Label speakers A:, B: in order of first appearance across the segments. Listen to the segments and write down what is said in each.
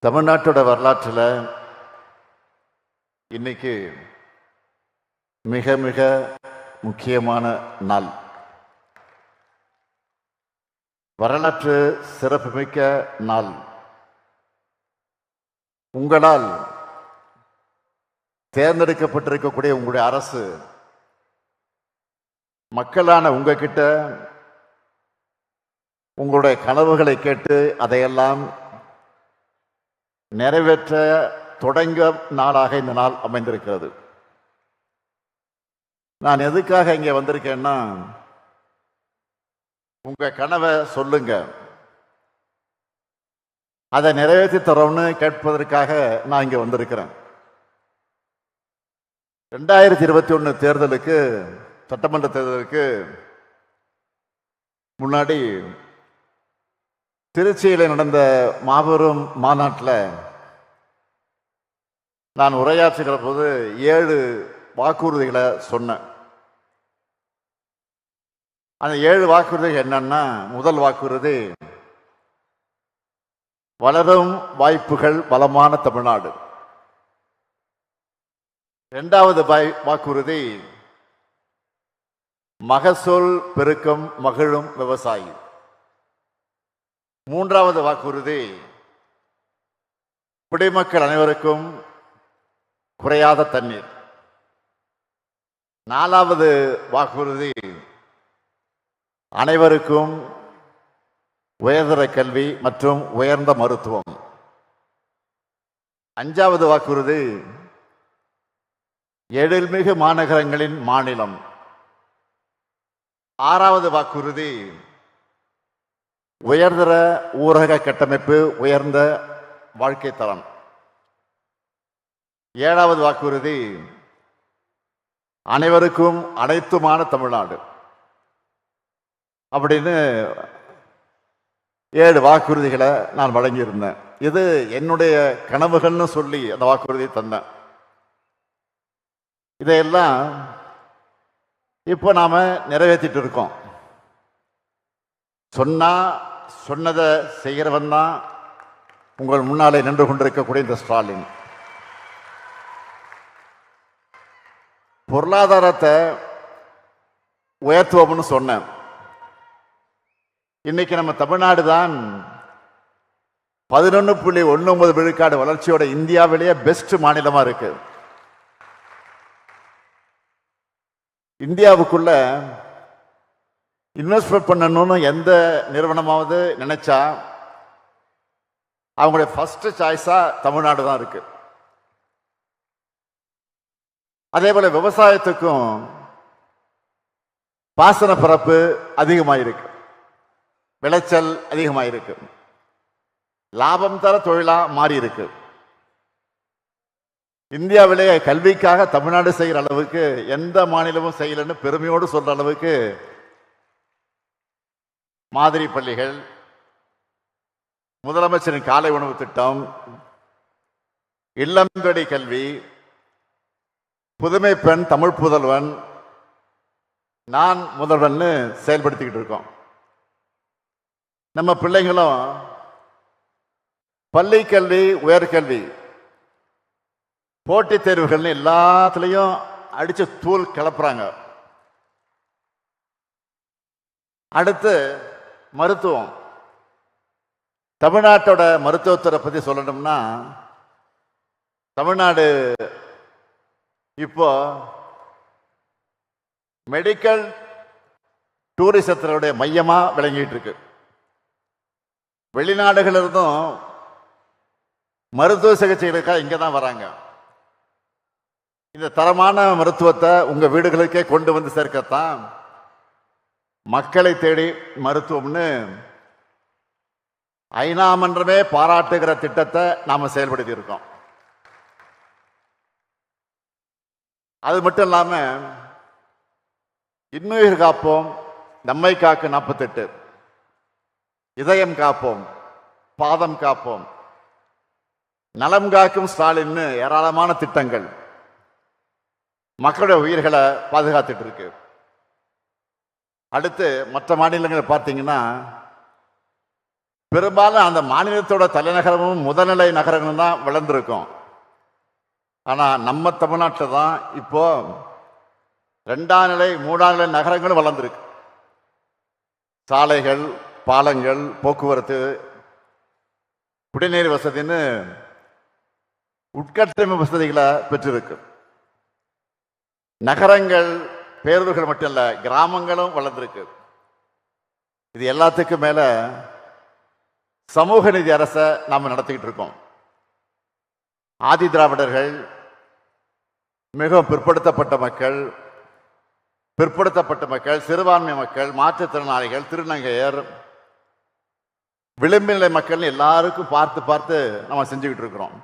A: தமிழ்நாட்டோட வரலாற்றில் இன்னைக்கு மிக மிக முக்கியமான நாள். வரலாற்று சிறப்புமிக்க நாள். உங்களால் தேர்ந்தெடுக்கப்பட்டிருக்கக்கூடிய உங்களுடைய அரசு மக்களான உங்ககிட்ட உங்களுடைய கனவுகளை கேட்டு அதையெல்லாம் நிறைவேற்ற தொடங்க நாளாக இந்த நாள் அமைந்திருக்கிறது. நான் எதுக்காக இங்கே வந்திருக்கேன்னா, உங்க கனவை சொல்லுங்க, அதை நிறைவேற்றி தரோம்னு கேட்பதற்காக நான் இங்கே வந்திருக்கிறேன். 2021 தேர்தலுக்கு, சட்டமன்ற தேர்தலுக்கு முன்னாடி திருச்சியில் நடந்த மாபெரும் மாநாட்டில் நான் உரையாற்றுகிற போது 7 வாக்குறுதிகளை சொன்னேன். அந்த 7 வாக்குறுதிகள் என்னன்னா, முதல் வாக்குறுதி வளரும் வாய்ப்புகள் வளமான தமிழ்நாடு. இரண்டாவது வாக்குறுதி மகசூல் பெருக்கம் மகிழும் விவசாயி. மூன்றாவது வாக்குறுதி குடிமக்கள் அனைவருக்கும் குறையாத தண்ணீர். நாலாவது வாக்குறுதி அனைவருக்கும் உயர்தர கல்வி மற்றும் உயர்ந்த மருத்துவம். அஞ்சாவது வாக்குறுதி எழில்மிகு மாநகரங்களின் மாநிலம். ஆறாவது வாக்குறுதி உயர்தர ஊரக கட்டமைப்பு, உயர்ந்த வாழ்க்கை தரம். ஏழாவது வாக்குறுதி அனைவருக்கும் அனைத்துமான தமிழ்நாடு. அப்படின்னு 7 வாக்குறுதிகளை நான் வழங்கியிருந்தேன். இது என்னுடைய கனவுகள்னு சொல்லி அந்த வாக்குறுதியை தந்தேன். இதையெல்லாம் இப்போ நாம நிறைவேற்றிட்டு இருக்கோம். சொன்னதை செய்கிறவன் தான் உங்கள் முன்னாலே நின்று கொண்டிருக்கக்கூடிய இந்த ஸ்டாலின். பொருளாதாரத்தை உயர்த்துவோம்னு சொன்னேன். இன்னைக்கு நம்ம தமிழ்நாடு தான் 11.19 விழுக்காடு வளர்ச்சியோட இந்தியாவிலேயே பெஸ்ட் மாநிலமா இருக்கு. இந்தியாவுக்குள்ள இன்வெஸ்ட்மெண்ட் பண்ணணும்னு எந்த நிறுவனமாவது நினைச்சா அவங்களுடைய ஃபர்ஸ்ட் சாய்ஸா தமிழ்நாடு தான் இருக்கு. அதே போல விவசாயத்துக்கும் பாசன பரப்பு அதிகமாயிருக்கு, விளைச்சல் அதிகமாயிருக்கு, லாபம் தர தொழிலா மாறி இருக்கு. இந்தியாவிலே கல்விக்காக தமிழ்நாடு செய்கிற அளவுக்கு எந்த மாநிலமும் செய்யலன்னு பெருமையோடு சொல்ற அளவுக்கு மாதிரி பள்ளிகள், முதலமைச்சரின் காலை உணவு திட்டம், இல்லந்தடி கல்வி, புதுமை பெண் தமிழ் புதல்வன், நான் முதல்வன் செயல்படுத்திக்கிட்டு இருக்கோம். நம்ம பிள்ளைங்களும் பள்ளி கல்வி, உயர்கல்வி, போட்டித் தேர்வுகள் எல்லாத்துலேயும் அடிச்சு தூள் கிளப்புறாங்க. அடுத்து மருத்துவம். தமிழ்நாட்டோட மருத்துவத்துறை பற்றி சொல்லணும்னா, தமிழ்நாடு இப்போ மெடிக்கல் டூரிசத்தினுடைய மையமா விளங்கிட்டு இருக்கு. வெளிநாடுகள் இருந்தும் மருத்துவ சிகிச்சைகளுக்காக இங்கே தான் வராங்க. இந்த தரமான மருத்துவத்தை உங்க வீடுகளுக்கே கொண்டு வந்து சேர்க்கத்தான் மக்களை தேடி மருத்துவம்னு ஐநா மன்றமே பாராட்டுகிற திட்டத்தை நாம செயல்படுத்தி இருக்கோம். அது மட்டும் இல்லாம இன்னுயிர் காப்போம், நம்மை காக்கு 48, இதயம் காப்போம், பாதம் காப்போம், நலம் காக்கும் ஸ்டாலின் ஏராளமான திட்டங்கள் மக்களுடைய உயிர்களை பாதுகாத்துட்டு இருக்கு. அடுத்து மற்ற மாநிலங்களை பார்த்தீங்கன்னா பெரும்பாலும் அந்த மாநிலத்தோட தலைநகரமும் முதல்நிலை நகரங்களும் தான் வளர்ந்துருக்கும். ஆனால் நம்ம தமிழ்நாட்டில் தான் இப்போ 2ஆம் நிலை 3ஆம் நிலை நகரங்களும் வளர்ந்துருக்கு. சாலைகள், பாலங்கள், போக்குவரத்து, குடிநீர் வசதின்னு உட்கட்டமைப்பு வசதிகளை பெற்றிருக்கு. நகரங்கள், பேரூர்கள் மட்டும் இல்ல, கிராமங்களும் வளர்ந்துருக்கு. இது எல்லாத்துக்கும் மேல சமூக நீதி அரசை நாம நடத்திக்கிட்டு இருக்கோம். ஆதி திராவிடர்கள், மிகவும் பிற்படுத்தப்பட்ட மக்கள், சிறுபான்மை மக்கள், மாற்றுத்திறனாளிகள், திருநங்கையர், விளிம்பு நிலை மக்கள் எல்லாருக்கும் பார்த்து பார்த்து நம்ம செஞ்சுக்கிட்டு இருக்கிறோம்.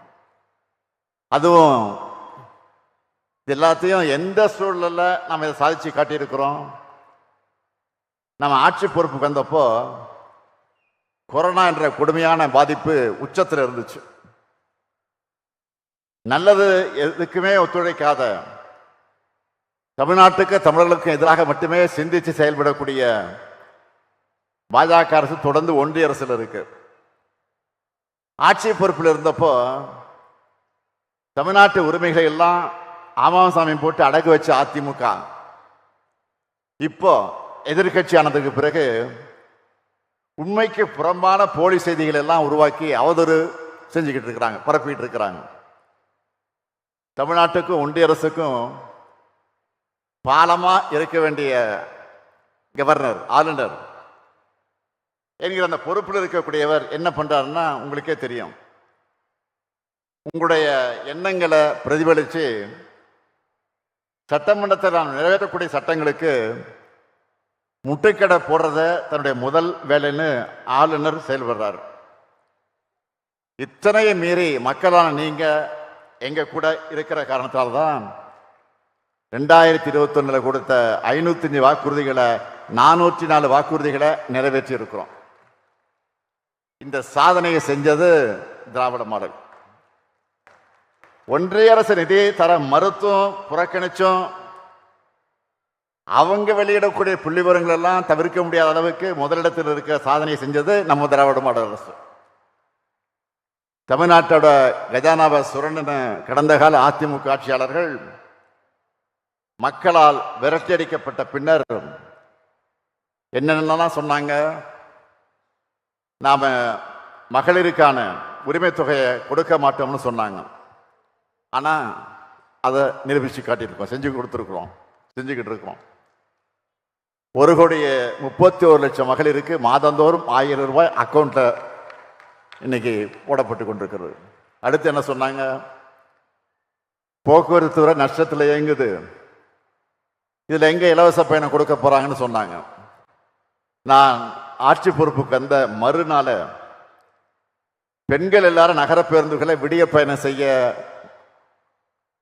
A: அதுவும் எல்லாத்தையும் எந்த சூழல்ல நம்ம இதை சாதிச்சு காட்டியிருக்கிறோம். நம்ம ஆட்சி பொறுப்புக்கு வந்தப்போ கொரோனா என்ற கொடுமையான பாதிப்பு உச்சத்தில் இருந்துச்சு. நல்லது எதுக்குமே ஒத்துழைக்காத, தமிழ்நாட்டுக்கு தமிழர்களுக்கு எதிராக மட்டுமே சிந்திச்சு செயல்படக்கூடிய பாஜக அரசு தொடர்ந்து ஒன்றிய அரசில் இருக்கு. ஆட்சி பொறுப்பில் இருந்தப்போ தமிழ்நாட்டு உரிமைகளை எல்லாம் ஆமாசாமி போட்டு அடகு வச்ச அதிமுக இப்போ எதிர்கட்சி ஆனதுக்கு பிறகு உண்மைக்கு புறம்பான போலி செய்திகள் எல்லாம் உருவாக்கி அவதூறு செஞ்சுக்கிட்டு இருக்கிறாங்க, பரப்பிட்டு இருக்கிறாங்க. தமிழ்நாட்டுக்கும் ஒன்றிய அரசுக்கும் பாலமா இருக்க வேண்டிய கவர்னர், ஆளுநர் என்கிற அந்த பொறுப்பில் இருக்கக்கூடியவர் என்ன பண்றாருன்னா உங்களுக்கே தெரியும். உங்களுடைய எண்ணங்களை பிரதிபலித்து சட்டமன்றத்தில் நாம் நிறைவேற்றக்கூடிய சட்டங்களுக்கு முட்டுக்கடை போடுறத தன்னுடைய முதல் வேலைன்னு ஆளுநர் செயல்படுறார். இத்தனையை மீறி மக்களான நீங்க எங்க கூட இருக்கிற காரணத்தால்தான் 2021 கொடுத்த 505 வாக்குறுதிகளை 404 வாக்குறுதிகளை நிறைவேற்றி இருக்கிறோம். இந்த சாதனையை செஞ்சது திராவிட மாடல். ஒன்றிய அரசு நிதியை தர மறுத்தும் புறக்கணிச்சும் அவங்க வெளியிடக்கூடிய புள்ளி விவரங்கள் எல்லாம் தவிர்க்க முடியாத அளவுக்கு முதலிடத்தில் இருக்கிற சாதனை செஞ்சது நம்ம திராவிட மாடல் அரசு. தமிழ்நாட்டோட கஜானாவை சுரண்டின கடந்த கால அதிமுக ஆட்சியாளர்கள் மக்களால் விரட்டியடிக்கப்பட்ட பின்னர் என்னென்னலாம் சொன்னாங்க. நாம மகளிருக்கான உரிமை தொகையை கொடுக்க மாட்டோம்னு சொன்னாங்க. ஆனா அதை நிரூபிச்சு காட்டியிருக்கோம், செஞ்சு கொடுத்துருக்குறோம், செஞ்சுக்கிட்டு இருக்கோம். 1,31,00,000 மகளிருக்கு மாதந்தோறும் 1000 ரூபாய் அக்கௌண்ட்ல இன்னைக்கு போடப்பட்டு கொண்டிருக்கிறது. அடுத்து என்ன சொன்னாங்க? போக்குவரத்து துறை நஷ்டத்தில் இயங்குது, இதுல எங்க இலவச பயணம் கொடுக்க போறாங்கன்னு சொன்னாங்க. நான் ஆட்சி பொறுப்புக்கு வந்த மறுநாள பெண்கள் எல்லாரும் நகர பேருந்துகளை விடிய பயணம் செய்ய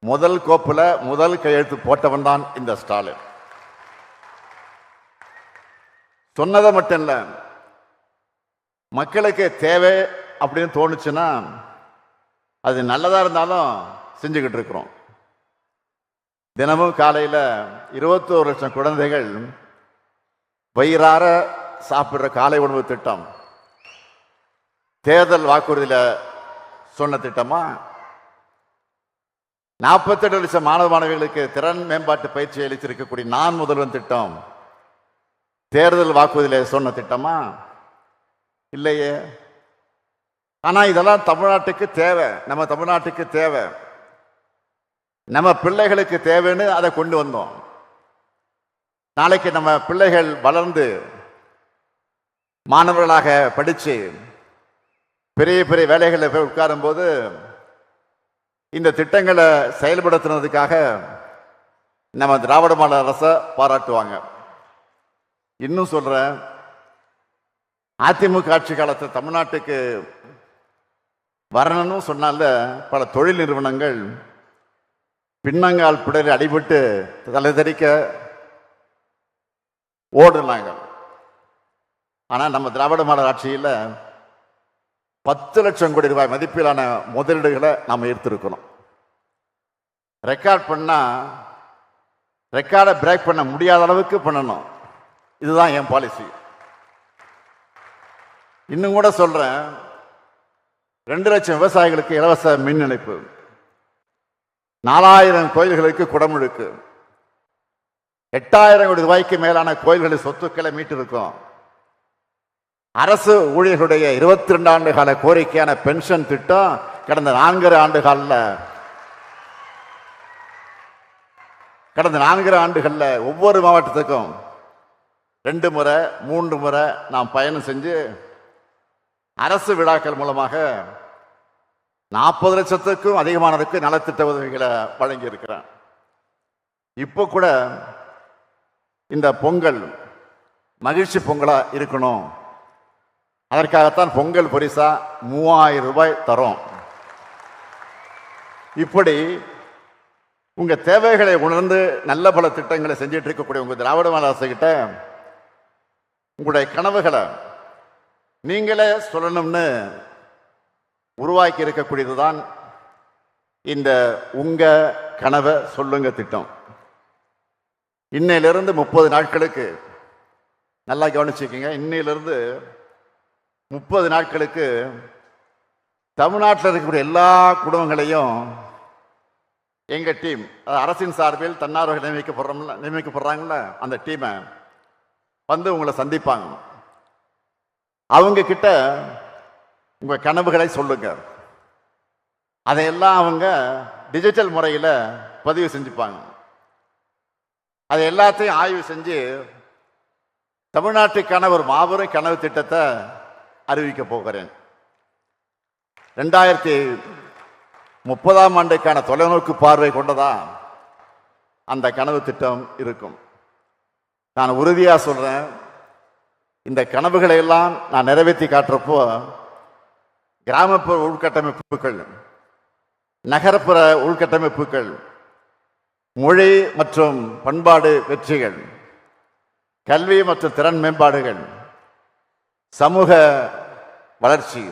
A: முதல் கோப்புல முதல் கையெழுத்து போட்டவன் தான் இந்த ஸ்டாலின். சொன்னதை மட்டும் இல்ல, மக்களுக்கு தேவை அப்படின்னு தோணுச்சுன்னா அது நல்லதா இருந்தாலும் செஞ்சுக்கிட்டு இருக்கிறோம். தினமும் காலையில 21 லட்சம் குழந்தைகள் வயிறார சாப்பிடுற காலை உணவு திட்டம் தேர்தல் வாக்குறுதியில சொன்ன திட்டமா? 48 லட்சம் மாணவ மாணவிகளுக்கு திறன் மேம்பாட்டு பயிற்சி அளித்திருக்கக்கூடிய நான் முதல்வன் திட்டம் தேர்தல் வாக்குறுதியில சொன்ன திட்டமா? இல்லையே. ஆனா இதெல்லாம் தமிழ்நாட்டுக்கு தேவை, நம்ம தமிழ்நாட்டுக்கு தேவை, நம்ம பிள்ளைகளுக்கு தேவைன்னு அதை கொண்டு வந்தோம். நாளைக்கு நம்ம பிள்ளைகள் வளர்ந்து மாணவர்களாக படிச்சு பெரிய பெரிய வேலைகளில் போய் உட்காரும் போது இந்த திட்டங்களை செயல்படுத்தினதுக்காக நம்ம திராவிட மாடல் அரசை பாராட்டுவாங்க. இன்னும் சொல்றேன், அதிமுக ஆட்சி காலத்தில் தமிழ்நாட்டுக்கு வரணும்னு சொன்னால பல தொழில் நிறுவனங்கள் பின்னங்கால் பிடரில் அடிபட்டு தலை தெறிக்க ஓடுனாங்க. ஆனா நம்ம திராவிட மாடல் ஆட்சியில் 10 லட்சம் கோடி ரூபாய் மதிப்பிலான முதலீடுகளை நாம் ஈர்த்திருக்கணும். ரெக்கார்ட் பண்ணா ரெக்கார்டை பிரேக் பண்ண முடியாத அளவுக்கு பண்ணணும். இதுதான் என் பாலிசி. இன்னும் கூட சொல்றேன், 2 லட்சம் விவசாயிகளுக்கு இலவச மின் இணைப்பு, 4000 கோயில்களுக்கு குடமுழுக்கு, 8000 கோடி ரூபாய்க்கு மேலான கோயில்களின் சொத்துக்களை மீட்டிருக்கோம். அரசு ஊழியர்களுடைய 22 ஆண்டு கால கோரிக்கையான பென்ஷன் திட்டம் கடந்த 4 ஆண்டுகள்ல ஒவ்வொரு மாவட்டத்துக்கும் 2 முறை 3 முறை நாம் பயணம் செஞ்சு அரசு விழாக்கள் மூலமாக 40 லட்சத்துக்கும் அதிகமானதுக்கு நலத்திட்ட உதவிகளை வழங்கி இருக்கிறேன். இப்போ கூட இந்த பொங்கல் மகிழ்ச்சி பொங்கலா இருக்கணும், அதற்காகத்தான் பொங்கல் பரிசா 3000 ரூபாய் தரோம். இப்படி உங்க தேவைகளை உணர்ந்து நல்ல பல திட்டங்களை செஞ்சிட்டு இருக்கக்கூடிய உங்க திராவிட மாடல் அரசு கிட்ட உங்களுடைய கனவுகளை நீங்களே சொல்லணும்னு உருவாக்கி இருக்கக்கூடியதுதான் இந்த உங்க கனவை சொல்லுங்க திட்டம். இன்னையிலிருந்து 30 நாட்களுக்கு நல்லா கவனிச்சுக்கீங்க. இன்னையிலிருந்து 30 நாட்களுக்கு தமிழ்நாட்டில் இருக்கக்கூடிய எல்லா குடும்பங்களையும் எங்க டீம், அரசின் சார்பில் தன்னார்வர்கள் நியமிக்கப்படுறாங்கல்ல, அந்த டீமை வந்து உங்களை சந்திப்பாங்க. அவங்க கிட்ட உங்க கனவுகளை சொல்லுங்க. அதையெல்லாம் அவங்க டிஜிட்டல் முறையில் பதிவு செஞ்சுப்பாங்க. அதை எல்லாத்தையும் ஆய்வு செஞ்சு தமிழ்நாட்டுக்கான ஒரு மாபெரும் கனவு திட்டத்தை அறிவிக்க போகிறேன். 2030ஆம் ஆண்டுக்கான தொலைநோக்கு பார்வை கொண்டதா அந்த கனவு திட்டம் இருக்கும். நான் உறுதியா சொல்றேன், இந்த கனவுகளை எல்லாம் நான் நிறைவேற்றி காட்டுறப்போ கிராமப்புற உள்கட்டமைப்புகள், நகரப்புற உள்கட்டமைப்புகள், மொழி மற்றும் பண்பாடு வெற்றிகள், கல்வி மற்றும் திறன் மேம்பாடுகள், சமூக வளர்ச்சி,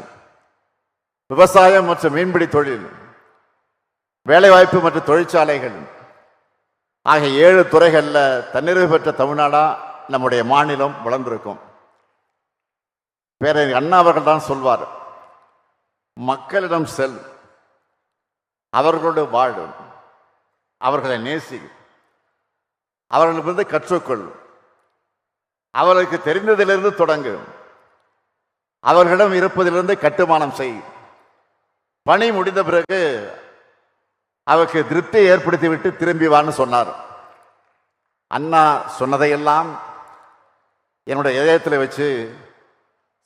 A: விவசாயம் மற்றும் மீன்பிடி தொழில், வேலைவாய்ப்பு மற்றும் தொழிற்சாலைகள் ஆகிய 7 துறைகளில் தன்னிறைவு பெற்ற தமிழ்நாடா நம்முடைய மாநிலம் வளர்ந்திருக்கும். பேரறிஞர் அண்ணா அவர்கள் தான் சொல்வார், மக்களிடம் செல், அவர்களோடு வாழு, அவர்களை நேசி, அவர்களிடமிருந்து கற்றுக்கொள், அவர்களுக்கு தெரிந்ததிலிருந்து தொடங்கு, அவர்களிடம் இருப்பதிலிருந்து கட்டுமானம் செய், பணி முடிந்த பிறகு அவருக்கு திருப்தியை ஏற்படுத்திவிட்டு திரும்பி வான்னு சொன்னார். அண்ணா சொன்னதையெல்லாம் என்னுடைய இதயத்தில் வச்சு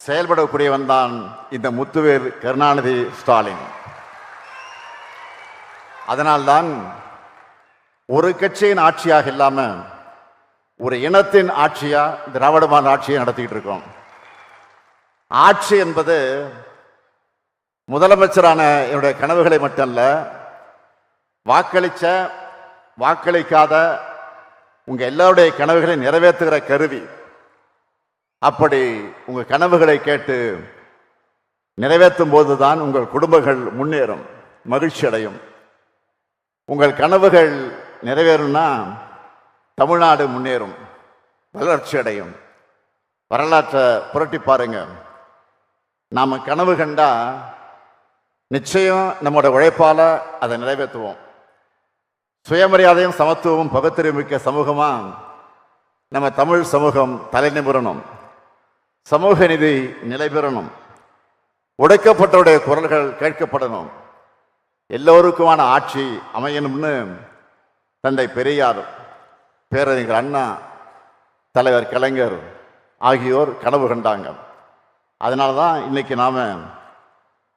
A: செயல்படக்கூடியவன் தான் இந்த முத்துவேல் கருணாநிதி ஸ்டாலின். அதனால்தான் ஒரு கட்சியின் ஆட்சியாக இல்லாம ஒரு இனத்தின் ஆட்சியா திராவிட மாடல் ஆட்சியை நடத்திக்கிட்டு இருக்கோம். ஆட்சி என்பது முதலமைச்சரான என்னுடைய கனவுகளை மட்டுமல்ல, வாக்களிச்ச வாக்களிக்காத உங்க எல்லாருடைய கனவுகளை நிறைவேற்றுகிற கருவி. அப்படி உங்க கனவுகளை கேட்டு நிறைவேற்றும் போதுதான் உங்கள் குடும்பங்கள் முன்னேறும், மகிழ்ச்சி அடையும். உங்கள் கனவுகள் நிறைவேறும்னா தமிழ்நாடு முன்னேறும், வளர்ச்சி அடையும். வரலாற்றை புரட்டி பாருங்க. நாம கனவு கண்டா நிச்சயம் நம்முடைய உழைப்பால அதை நிறைவேற்றுவோம். சுயமரியாதையும் சமத்துவமும் பகுத்தறிவுமிக்க சமூகமா நம்ம தமிழ் சமூகம் தலை நிமிரணும், சமூக நீதி நிலை பெறணும், ஒடுக்கப்பட்டவருடைய குரல்கள் கேட்கப்படணும், எல்லோருக்குமான ஆட்சி அமையணும்னு தந்தை பெரியார், பேரறிஞர் அண்ணா, தலைவர் கலைஞர் ஆகியோர் கனவு கண்டாங்க. அதனால தான் இன்னைக்கு நாம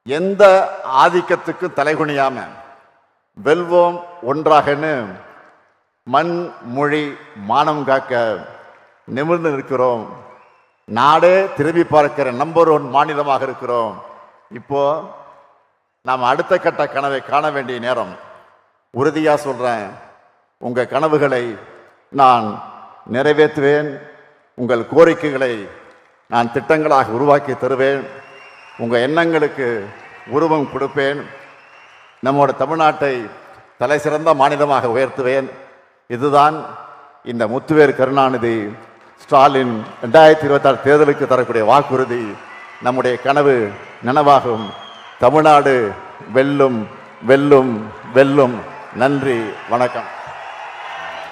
A: எந்த ஆதிக்கத்துக்கும் தலைகுனியாம வெல்வோம் ஒன்றாகன்னு மண் மொழி மானம் காக்க நிமிர்ந்து நிற்கிறோம். நாடே திரும்பி பார்க்கிற நம்பர் 1 மாநிலமாக இருக்கிறோம். இப்போ நாம் அடுத்த கட்ட கனவை காண வேண்டிய நேரம். உறுதியா சொல்றேன், உங்க கனவுகளை நான் நிறைவேற்றுவேன். உங்கள் கோரிக்கைகளை நான் திட்டங்களாக உருவாக்கி தருவேன். உங்க எண்ணங்களுக்கு உருவம் கொடுப்பேன். நம்மோட தமிழ்நாட்டை தலை சிறந்த மாநிலமாக உயர்த்துவேன். இதுதான் இந்த முத்துவேல் கருணாநிதி ஸ்டாலின் 2026 தேர்தலுக்கு தரக்கூடிய வாக்குறுதி. நம்முடைய கனவு நனவாகும். தமிழ்நாடு வெல்லும் வெல்லும் வெல்லும். நன்றி, வணக்கம்.